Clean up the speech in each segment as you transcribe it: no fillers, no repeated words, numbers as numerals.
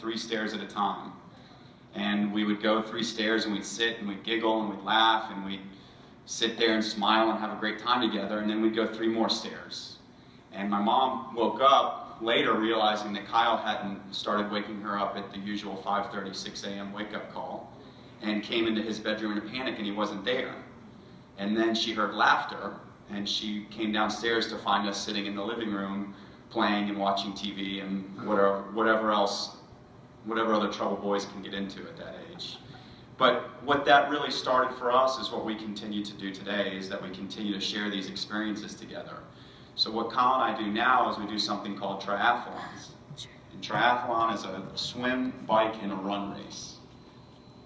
3 stairs at a time. And we would go 3 stairs and we'd sit and we'd giggle and we'd laugh and we'd sit there and smile and have a great time together, and then we'd go 3 more stairs. And my mom woke up later realizing that Kyle hadn't started waking her up at the usual 5:30, 6 a.m. wake-up call, and came into his bedroom in a panic and he wasn't there. And then she heard laughter, and she came downstairs to find us sitting in the living room playing and watching TV and whatever other trouble boys can get into at that age. But what that really started for us is what we continue to do today, is that we continue to share these experiences together. So what Kyle and I do now is we do something called triathlons. And triathlon is a swim, bike, and a run race.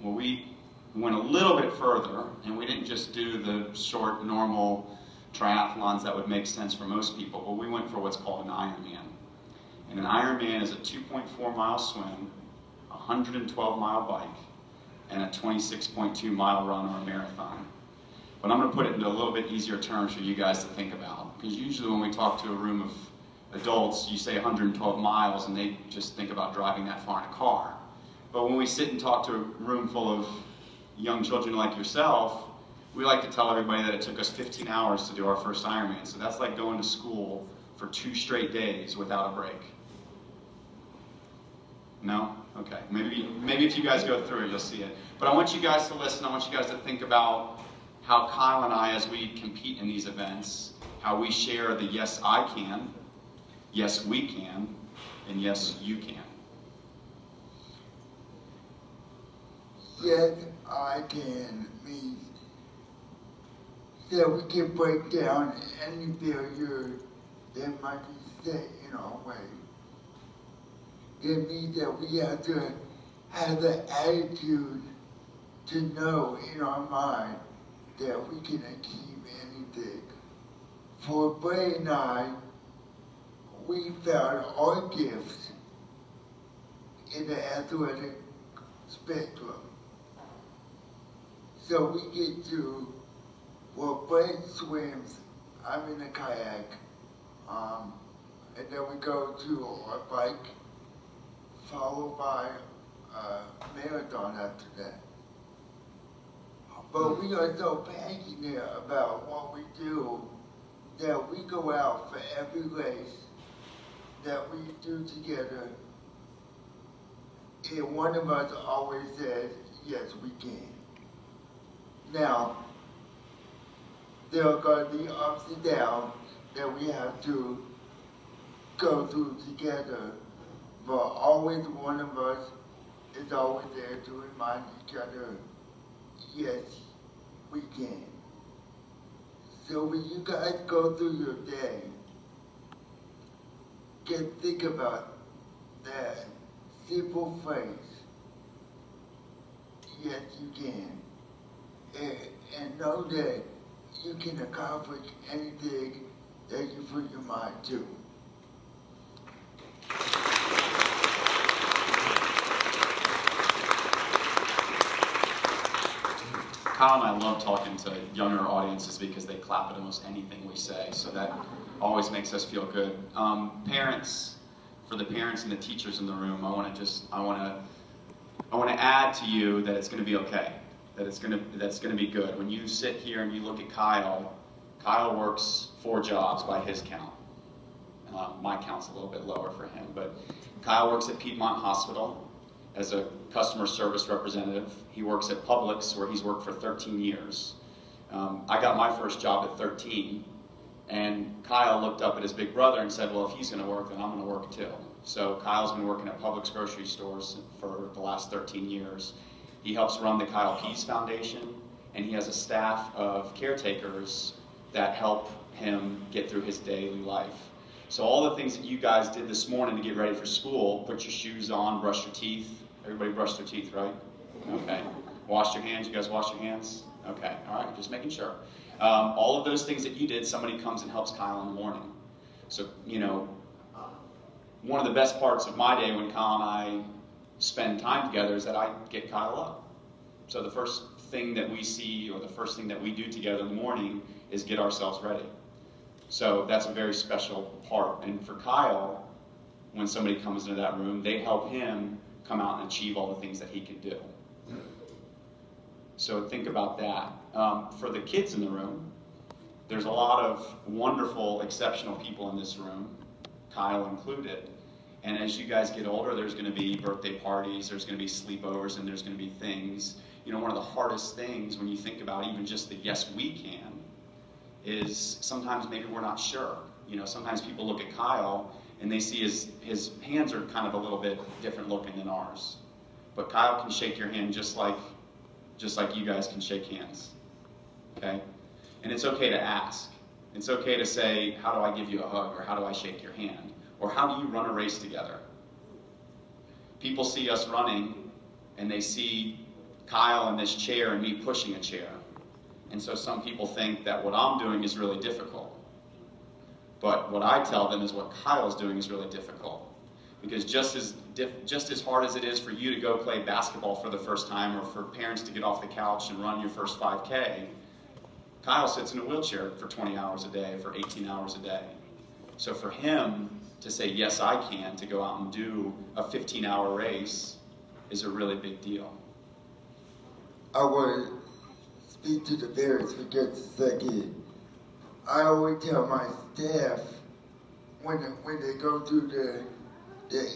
Well, we went a little bit further, and we didn't just do the short, normal triathlons that would make sense for most people, but we went for what's called an Ironman. And an Ironman is a 2.4-mile swim, a 112-mile bike, and a 26.2-mile run or a marathon. But I'm going to put it into a little bit easier terms for you guys to think about, because usually when we talk to a room of adults, you say 112 miles and they just think about driving that far in a car. But when we sit and talk to a room full of young children like yourself, we like to tell everybody that it took us 15 hours to do our first Ironman. So that's like going to school for 2 straight days without a break. No? Okay. Maybe if you guys go through it, you'll see it. But I want you guys to listen. I want you guys to think about how Kyle and I, as we compete in these events, how we share the yes, I can, yes, we can, and yes, you can. Yes, I can means that we can break down any barrier that might be set in our way. It means that we have to have the attitude to know in our mind that we can achieve anything. For Bray and I, we found our gifts in the athletic spectrum. So we get to, well, Bray swims, I'm in a kayak, and then we go to our bike, followed by a marathon after that. But we are so passionate about what we do that we go out for every race that we do together, and one of us always says, yes, we can. Now, there are going to be ups and downs that we have to go through together, but always one of us is always there to remind each other, yes, we can. So when you guys go through your day, just think about that simple phrase, yes, you can. And know that you can accomplish anything that you put your mind to. Kyle and I love talking to younger audiences because they clap at almost anything we say, so that always makes us feel good. Parents, for the parents and the teachers in the room, I want to add to you that it's going to be okay. That's going to be good. When you sit here and you look at Kyle, Kyle works 4 jobs by his count. My count's a little bit lower for him, but Kyle works at Piedmont Hospital as a customer service representative. He works at Publix, where he's worked for 13 years. I got my first job at 13, and Kyle looked up at his big brother and said, well, if he's going to work, then I'm going to work too. So Kyle's been working at Publix grocery stores for the last 13 years. He helps run the Kyle Pease Foundation, and he has a staff of caretakers that help him get through his daily life. So all the things that you guys did this morning to get ready for school, put your shoes on, brush your teeth. Everybody brushed their teeth, right? Okay. Wash your hands. You guys wash your hands? Okay. All right. Just making sure. All of those things that you did, somebody comes and helps Kyle in the morning. So, you know, one of the best parts of my day when Kyle and I spend time together is that I get Kyle up. So the first thing that we see, or the first thing that we do together in the morning, is get ourselves ready. So that's a very special part. And for Kyle, when somebody comes into that room, they help him come out and achieve all the things that he can do. So think about that. For the kids in the room, there's a lot of wonderful, exceptional people in this room, Kyle included. And as you guys get older, there's going to be birthday parties, there's going to be sleepovers, and there's going to be things. You know, one of the hardest things when you think about even just the yes, we can, is sometimes maybe we're not sure. You know, sometimes people look at Kyle and they see his hands are kind of a little bit different looking than ours. But Kyle can shake your hand just like you guys can shake hands. Okay? And it's okay to ask. It's okay to say, how do I give you a hug, or how do I shake your hand? Or how do you run a race together? People see us running, and they see Kyle in this chair and me pushing a chair. And so some people think that what I'm doing is really difficult. But what I tell them is what Kyle's doing is really difficult. Because just as hard as it is for you to go play basketball for the first time, or for parents to get off the couch and run your first 5K, Kyle sits in a wheelchair for 20 hours a day, for 18 hours a day. So for him to say, yes, I can, to go out and do a 15-hour race is a really big deal. I want to speak to the parents for just a second. I always tell my staff when they go through the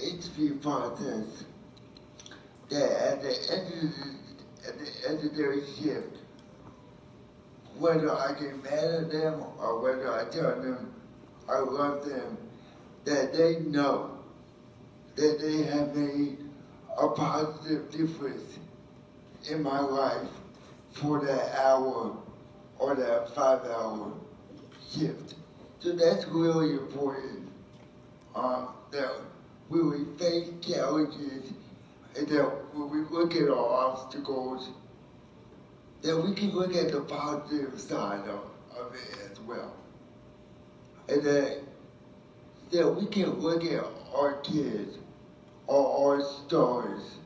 interview process that at the end of their shift, whether I get mad at them or whether I tell them I love them, that they know that they have made a positive difference in my life for that hour or that 5-hour shift. So that's really important, that when we face challenges and that when we look at our obstacles, that we can look at the positive side of it as well. And that we can look at our kids or our stars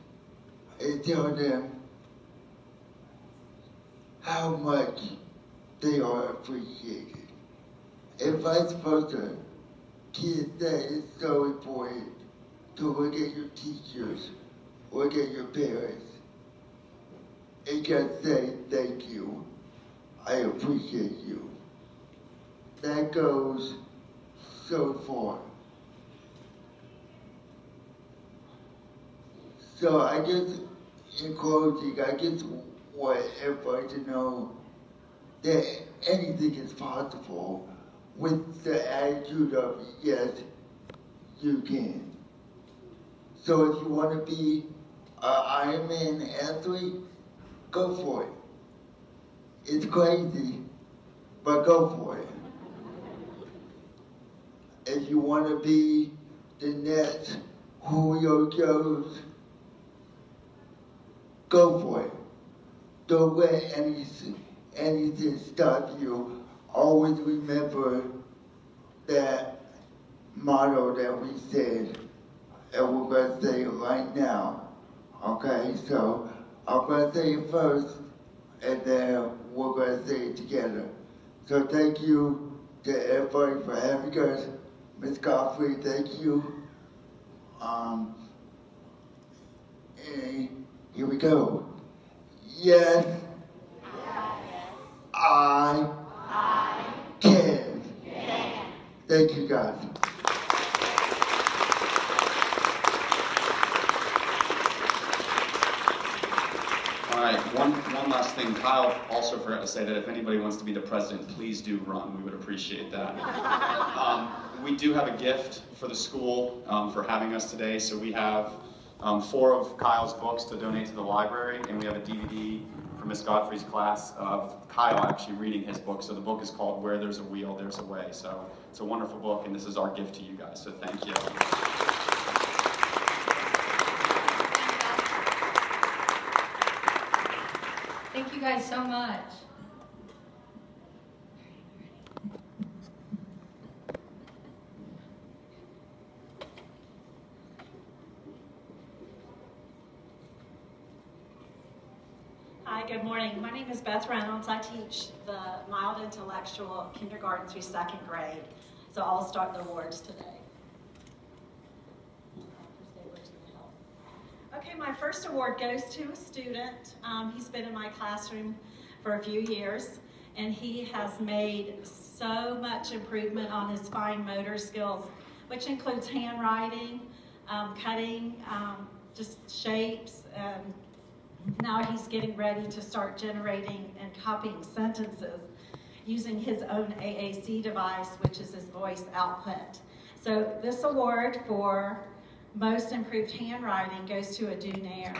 and tell them how much they are appreciated. And vice versa, kids, that is so important to look at your teachers, look at your parents, and just say, thank you, I appreciate you. That goes so far. So I guess, in closing, I just want everybody to know that anything is possible with the attitude of, yes, you can. So if you want to be an Ironman athlete, go for it. It's crazy, but go for it. If you want to be the next Julio Jones, go for it. Don't let anything stop you. Always remember that motto that we said, and we're going to say it right now. Okay, so I'm going to say it first, and then we're going to say it together. So thank you to everybody for having us. Ms. Godfrey, thank you. And here we go. Yes, I can. Thank you, guys. All right, one last thing. Kyle also forgot to say that if anybody wants to be the president, please do run. We would appreciate that. We do have a gift for the school for having us today. So we have 4 of Kyle's books to donate to the library, and we have a DVD from Miss Godfrey's class of Kyle actually reading his book. So the book is called Where There's a Wheel, There's a Way. So it's a wonderful book, and this is our gift to you guys. So thank you. Thank you guys so much. Hi, good morning. My name is Beth Reynolds. I teach the mild intellectual kindergarten through 2nd grade. So I'll start the awards today. Okay, my first award goes to a student. He's been in my classroom for a few years, and he has made so much improvement on his fine motor skills, which includes handwriting, cutting, just shapes, and now he's getting ready to start generating and copying sentences using his own AAC device, which is his voice output. So this award for most improved handwriting goes to a Dunair.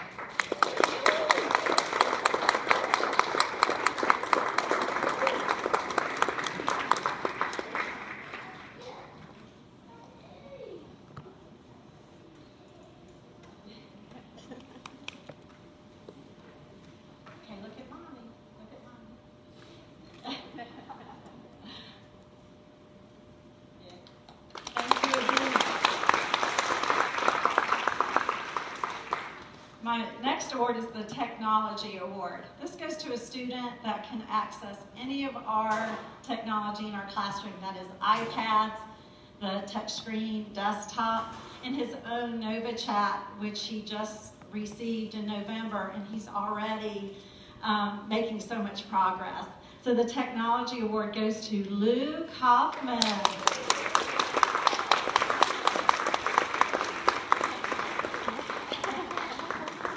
Okay, look at mommy. Look at mommy. Thank you again. My next award is the Technology Award. This goes to a student that can access any of our technology in our classroom, that is iPads, the touchscreen desktop, and his own Nova Chat, which he just received in November, and he's already making so much progress. So the Technology Award goes to Luke Hoffman.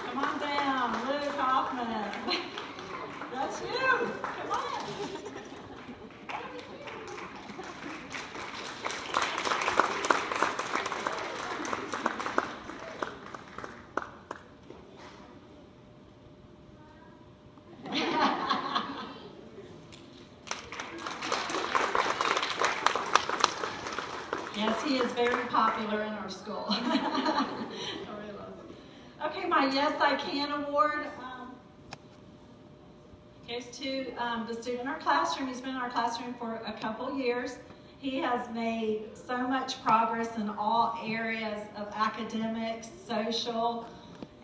Come on down, Luke Hoffman. That's you. Come on. Yes, he is very popular in our school. Okay, my Yes I Can award goes to the student in our classroom. He's been in our classroom for a couple years. He has made so much progress in all areas of academics, social,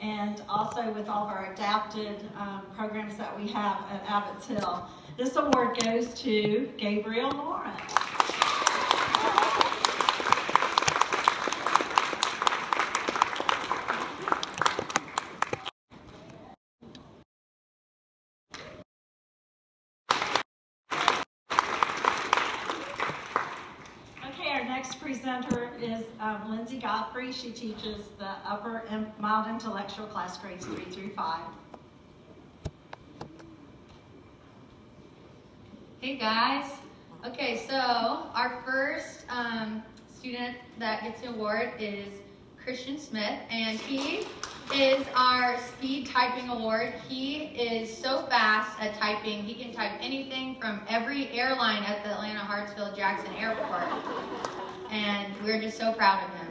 and also with all of our adapted programs that we have at Abbott's Hill. This award goes to Gabriel Lawrence. Next presenter is Lindsay Godfrey. She teaches the upper and mild intellectual class grades 3 through 5. Hey guys. Okay, so our first student that gets the award is Christian Smith, and he is our speed typing award. He is so fast at typing, he can type anything from every airline at the Atlanta Hartsfield Jackson Airport. And we're just so proud of him.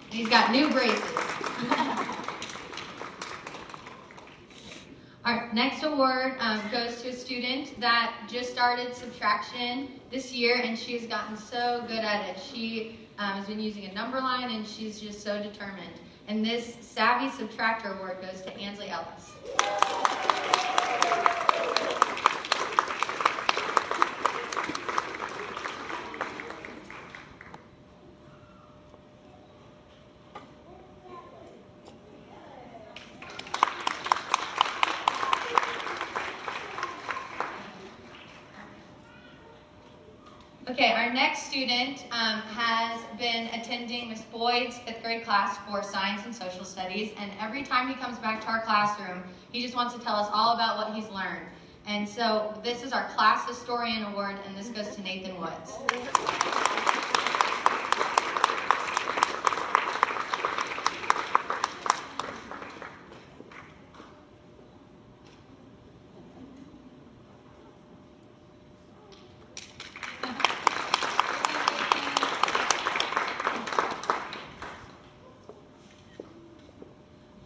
He's got new braces. Our next award goes to a student that just started subtraction this year, and she has gotten so good at it. She has been using a number line, and she's just so determined. And this Savvy Subtractor award goes to Ansley Ellis. Okay, our next student has been attending Miss Boyd's 5th grade class for science and social studies, and every time he comes back to our classroom, he just wants to tell us all about what he's learned. And so this is our class historian award, and this goes to Nathan Woods.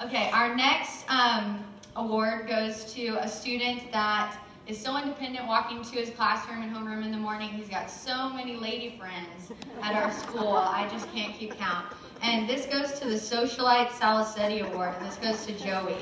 Okay, our next award goes to a student that is so independent, walking to his classroom and homeroom in the morning. He's got so many lady friends at our school, I just can't keep count. And this goes to the Socialite Salicetti Award, and this goes to Joey.